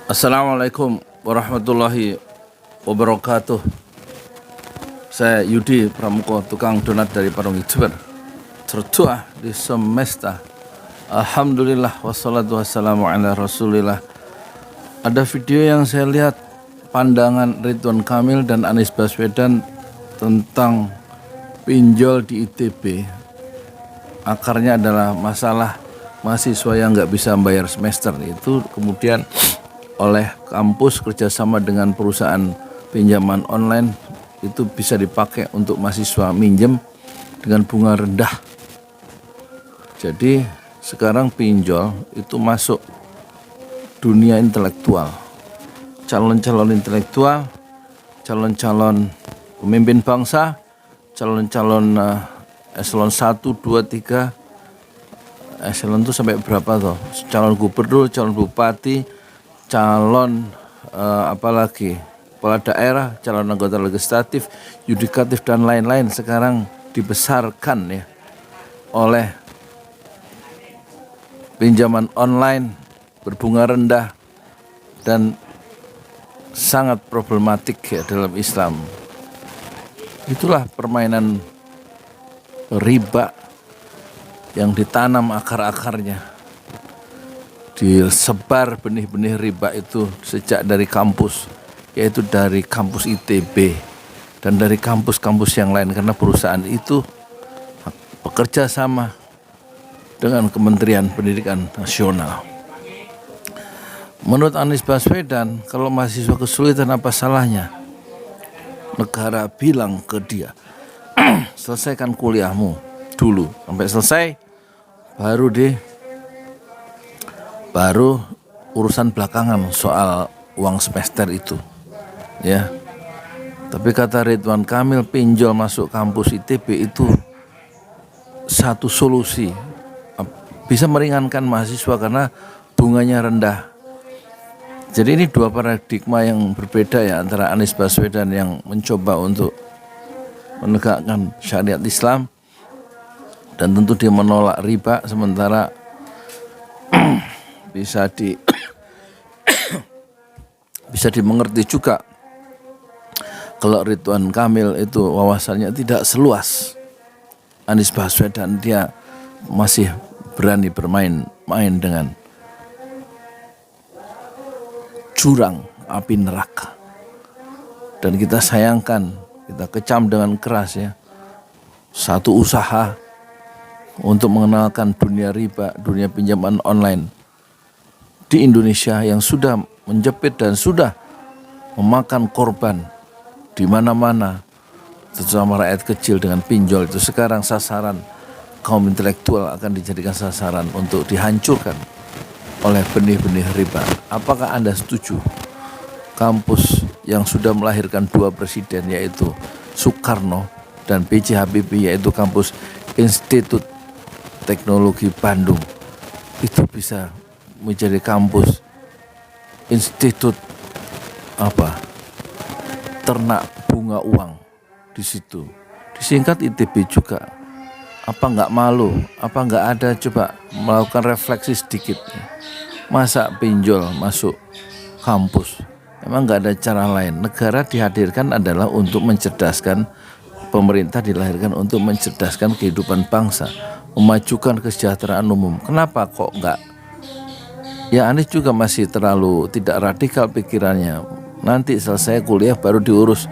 Assalamualaikum warahmatullahi wabarakatuh. Saya Yudi Pramuko, tukang donat dari Parung Youtuber. Tertua di semesta. Alhamdulillah wassalatu wassalamu ala rasulillah. Ada video yang saya lihat, pandangan Ridwan Kamil dan Anies Baswedan tentang pinjol di ITB. Akarnya adalah masalah mahasiswa yang nggak bisa bayar semester. Itu kemudian oleh kampus kerjasama dengan perusahaan pinjaman online itu bisa dipakai untuk mahasiswa minjem dengan bunga rendah. Jadi sekarang pinjol itu masuk dunia intelektual. Calon-calon intelektual, calon-calon pemimpin bangsa, calon-calon eselon 1, 2, 3, eselon itu sampai berapa toh? Calon gubernur, calon bupati, calon apalagi kepala daerah, calon anggota legislatif, yudikatif dan lain-lain sekarang dibesarkan ya oleh pinjaman online berbunga rendah dan sangat problematik ya dalam Islam. Itulah permainan riba yang ditanam akar-akarnya, disebar benih-benih riba itu sejak dari kampus, yaitu dari kampus ITB dan dari kampus-kampus yang lain, karena perusahaan itu bekerja sama dengan Kementerian Pendidikan Nasional. Menurut Anies Baswedan, kalau mahasiswa kesulitan apa salahnya negara bilang ke dia, selesaikan kuliahmu dulu sampai selesai, baru urusan belakangan soal uang semester itu ya. Tapi kata Ridwan Kamil, pinjol masuk kampus ITB itu satu solusi, bisa meringankan mahasiswa karena bunganya rendah. Jadi ini dua paradigma yang berbeda ya, antara Anies Baswedan yang mencoba untuk menegakkan syariat Islam dan tentu dia menolak riba, sementara bisa dimengerti juga kalau Ridwan Kamil itu wawasannya tidak seluas Anies Baswedan, dia masih berani bermain dengan jurang api neraka. Dan kita sayangkan, kita kecam dengan keras ya, satu usaha untuk mengenalkan dunia riba, dunia pinjaman online di Indonesia yang sudah menjepit dan sudah memakan korban di mana-mana, terutama rakyat kecil dengan pinjol itu. Sekarang sasaran kaum intelektual akan dijadikan sasaran untuk dihancurkan oleh benih-benih riba. Apakah Anda setuju kampus yang sudah melahirkan dua presiden, yaitu Soekarno dan B.J. Habibie, yaitu kampus Institut Teknologi Bandung, itu bisa menjadi kampus institut ternak bunga uang di situ, disingkat ITB juga? Apa nggak malu? Apa nggak ada coba melakukan refleksi sedikit? Masa pinjol masuk kampus? Emang nggak ada cara lain? Negara dihadirkan adalah untuk mencerdaskan, pemerintah dilahirkan untuk mencerdaskan kehidupan bangsa, memajukan kesejahteraan umum. Kenapa kok nggak? Ya Anies juga masih terlalu tidak radikal pikirannya. Nanti selesai kuliah baru diurus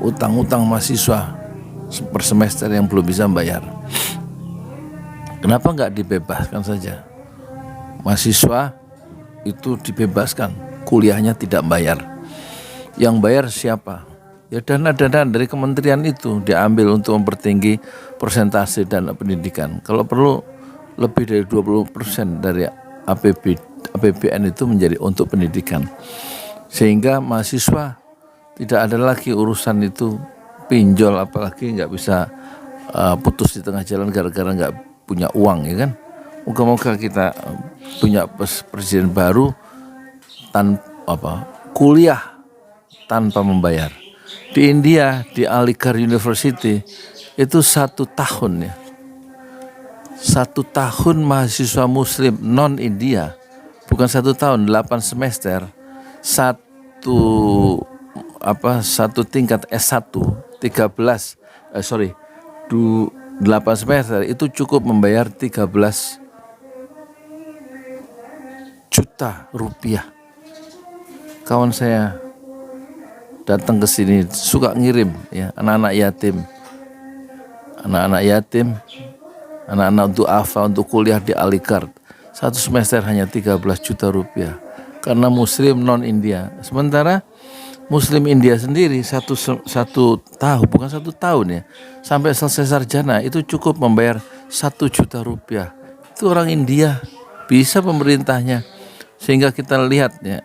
utang-utang mahasiswa per semester yang belum bisa bayar. Kenapa nggak dibebaskan saja? Mahasiswa itu dibebaskan, kuliahnya tidak bayar. Yang bayar siapa? Ya dana-dana dari kementerian itu diambil untuk mempertinggi persentase dana pendidikan. Kalau perlu lebih dari 20% dari APBN itu menjadi untuk pendidikan. Sehingga mahasiswa tidak ada lagi urusan itu pinjol, apalagi nggak bisa putus di tengah jalan gara-gara nggak punya uang, ya kan? Moga-moga kita punya presiden baru kuliah tanpa membayar. Di India, di Aligarh University itu 1 tahun ya. 1 tahun mahasiswa muslim non India bukan 1 tahun, 8 semester, satu tingkat S1 8 semester itu cukup membayar 13 juta rupiah. Kawan saya datang ke sini suka ngirim ya anak-anak yatim, anak-anak duafa untuk kuliah di Alikart. 1 semester hanya 13 juta rupiah karena muslim non India. Sementara muslim India sendiri satu tahun, bukan 1 tahun ya, sampai selesai sarjana itu cukup membayar 1 juta rupiah. Itu orang India, bisa pemerintahnya. Sehingga kita lihat ya,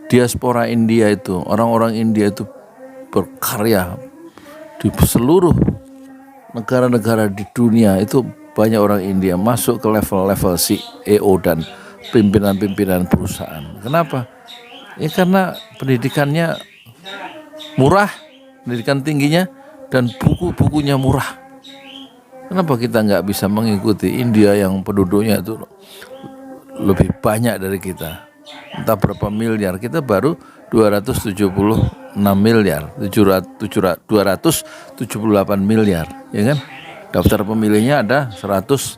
diaspora India itu, orang-orang India itu berkarya di seluruh negara-negara di dunia. Itu banyak orang India masuk ke level-level CEO dan pimpinan-pimpinan perusahaan. Kenapa? Ya karena pendidikannya murah, pendidikan tingginya, dan buku-bukunya murah. Kenapa kita nggak bisa mengikuti India yang penduduknya itu lebih banyak dari kita? Entah berapa miliar, kita baru 276 miliar, 278 miliar, ya kan? Daftar pemilihnya ada 205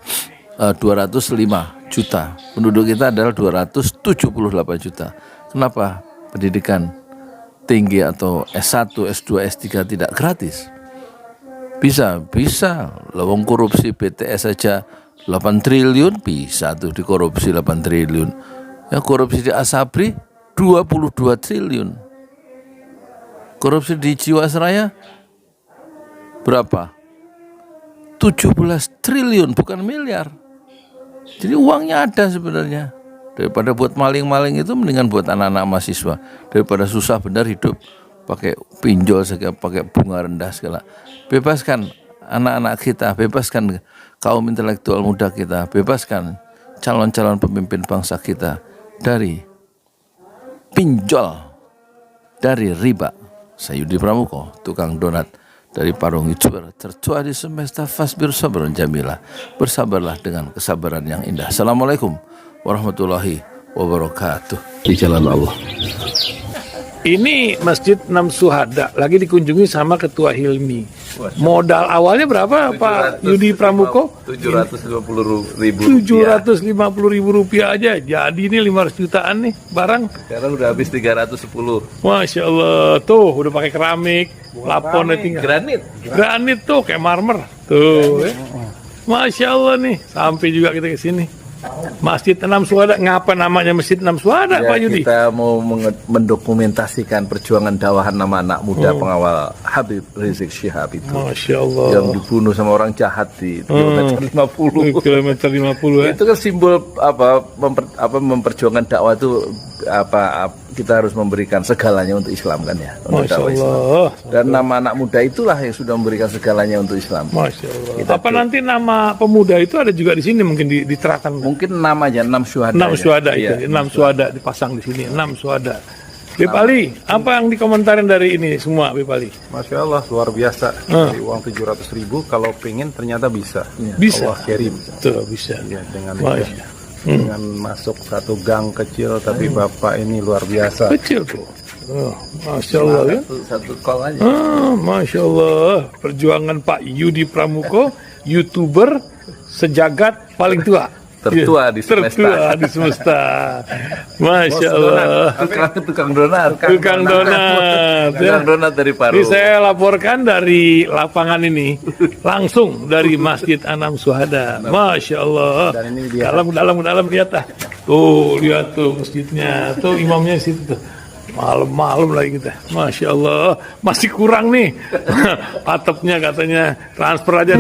juta, penduduk kita adalah 278 juta. Kenapa pendidikan tinggi atau S1, S2, S3 tidak gratis? Bisa, lawang korupsi BTS saja 8 triliun, bisa tuh dikorupsi 8 triliun. Ya, korupsi di Asabri 22 triliun. Korupsi di Jiwasraya berapa? 17 triliun, bukan miliar. Jadi uangnya ada sebenarnya. Daripada buat maling-maling itu mendingan buat anak-anak mahasiswa. Daripada susah benar hidup pakai pinjol segala, pakai bunga rendah segala. Bebaskan anak-anak kita, bebaskan kaum intelektual muda kita, bebaskan calon-calon pemimpin bangsa kita dari pinjol, dari riba. Saya Yudi Pramuko, tukang donat dari Parung Youtuber, tertua di semesta fasbir sabrun jamila. Bersabarlah dengan kesabaran yang indah. Assalamualaikum warahmatullahi wabarakatuh. Di jalan Allah. Ini Masjid Enam Syuhada lagi dikunjungi sama Ketua Hilmi. Modal awalnya berapa Pak Yudi Pramuko? 750.000 rupiah aja. Jadi ini 500 jutaan nih barang. Sekarang udah habis 310. Masya Allah, tuh udah pakai keramik, laponnya tinggal. Granit tuh kayak marmer. Tuh. Masya Allah nih, sampai juga kita ke sini. Masjid Enam Syuhada, ngapa namanya Masjid Enam Syuhada Ya, Pak Yudi? kita mau mendokumentasikan perjuangan dakwahan nama anak muda pengawal Habib Rizik Syihab itu. Masya Allah. Yang dibunuh sama orang jahat di kilometer 50. Kilometer 50 ya. Itu kan simbol memperjuangkan dakwah itu kita harus memberikan segalanya untuk Islam kan ya. Untuk Masya dakwah Islam. Allah. Dan nama anak muda itulah yang sudah memberikan segalanya untuk Islam. Masya Allah. Apa nanti nama pemuda itu ada juga di sini mungkin diterapkan? Mungkin namanya 6 Syuhada. 6 Syuhada ya. itu, 6 Syuhada dipasang di sini, 6 Syuhada. Beb Ali, apa yang dikomentarin dari ini semua, Beb Ali? Masya Allah, luar biasa. Dari uang 700.000, kalau pengen ternyata bisa. Bisa. Allah kirim. Tuh, bisa. Ya, Masya. dengan masuk satu gang kecil, tapi Bapak ini luar biasa. Kecil tuh. Masya Allah ya. Satu call aja. Masya Allah. Perjuangan Pak Yudi Pramuko, YouTuber sejagat paling tua. Tertua di semesta. Tertua di semesta. Masya Allah. Tukang donat. Tukang donat. Tukang donat dari Paru. Ini saya laporkan dari lapangan ini, langsung dari Masjid Enam Syuhada. Masya Allah. Dan ini dia. Dalam kelihatan. Tuh, lihat tuh masjidnya. Tuh imamnya di situ tuh. Malam-malam lagi kita. Masya Allah. Masih kurang nih. Atapnya katanya transfer aja.